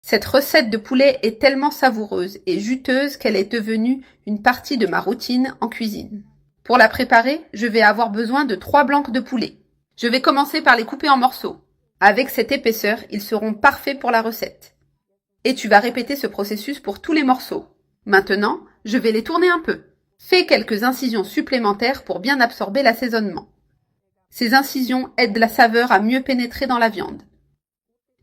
Cette recette de poulet est tellement savoureuse et juteuse qu'elle est devenue une partie de ma routine en cuisine. Pour la préparer, je vais avoir besoin de 3 blancs de poulet. Je vais commencer par les couper en morceaux. Avec cette épaisseur, ils seront parfaits pour la recette. Et tu vas répéter ce processus pour tous les morceaux. Maintenant, je vais les tourner un peu. Fais quelques incisions supplémentaires pour bien absorber l'assaisonnement. Ces incisions aident la saveur à mieux pénétrer dans la viande.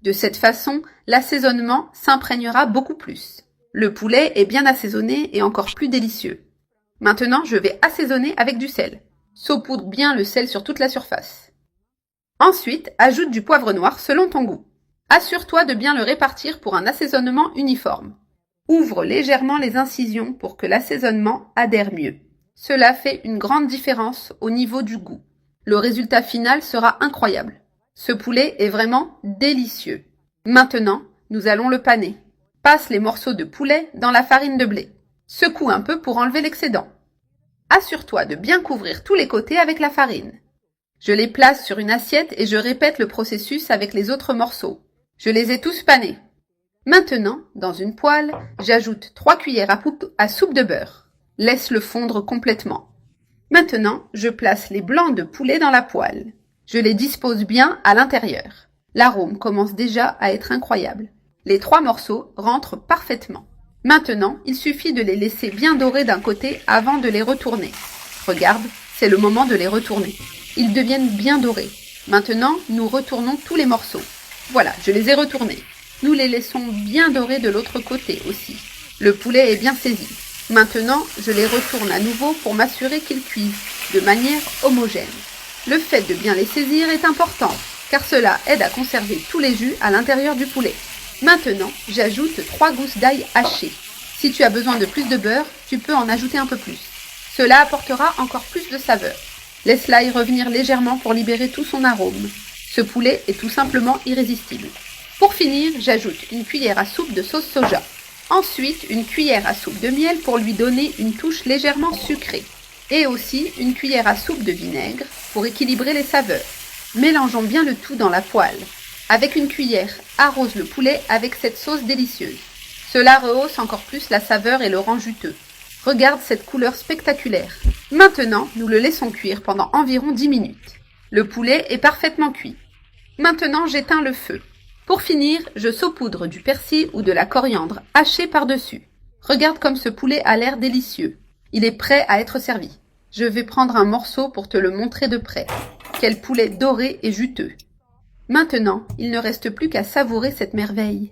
De cette façon, l'assaisonnement s'imprégnera beaucoup plus. Le poulet est bien assaisonné et encore plus délicieux. Maintenant, je vais assaisonner avec du sel. Saupoudre bien le sel sur toute la surface. Ensuite, ajoute du poivre noir selon ton goût. Assure-toi de bien le répartir pour un assaisonnement uniforme. Ouvre légèrement les incisions pour que l'assaisonnement adhère mieux. Cela fait une grande différence au niveau du goût. Le résultat final sera incroyable. Ce poulet est vraiment délicieux. Maintenant, nous allons le paner. Passe les morceaux de poulet dans la farine de blé. Secoue un peu pour enlever l'excédent. Assure-toi de bien couvrir tous les côtés avec la farine. Je les place sur une assiette et je répète le processus avec les autres morceaux. Je les ai tous panés. Maintenant, dans une poêle, j'ajoute 3 cuillères à soupe de beurre. Laisse-le fondre complètement. Maintenant, je place les blancs de poulet dans la poêle. Je les dispose bien à l'intérieur. L'arôme commence déjà à être incroyable. Les 3 morceaux rentrent parfaitement. Maintenant, il suffit de les laisser bien dorés d'un côté avant de les retourner. Regarde, c'est le moment de les retourner. Ils deviennent bien dorés. Maintenant, nous retournons tous les morceaux. Voilà, je les ai retournés. Nous les laissons bien dorés de l'autre côté aussi. Le poulet est bien saisi. Maintenant, je les retourne à nouveau pour m'assurer qu'ils cuisent de manière homogène. Le fait de bien les saisir est important, car cela aide à conserver tous les jus à l'intérieur du poulet. Maintenant, j'ajoute 3 gousses d'ail hachées. Si tu as besoin de plus de beurre, tu peux en ajouter un peu plus. Cela apportera encore plus de saveur. Laisse l'ail revenir légèrement pour libérer tout son arôme. Ce poulet est tout simplement irrésistible. Pour finir, j'ajoute une cuillère à soupe de sauce soja. Ensuite, une cuillère à soupe de miel pour lui donner une touche légèrement sucrée. Et aussi une cuillère à soupe de vinaigre pour équilibrer les saveurs. Mélangeons bien le tout dans la poêle. Avec une cuillère, arrose le poulet avec cette sauce délicieuse. Cela rehausse encore plus la saveur et le rend juteux. Regarde cette couleur spectaculaire. Maintenant, nous le laissons cuire pendant environ 10 minutes. Le poulet est parfaitement cuit. Maintenant, j'éteins le feu. Pour finir, je saupoudre du persil ou de la coriandre hachée par-dessus. Regarde comme ce poulet a l'air délicieux. Il est prêt à être servi. Je vais prendre un morceau pour te le montrer de près. Quel poulet doré et juteux. Maintenant, il ne reste plus qu'à savourer cette merveille.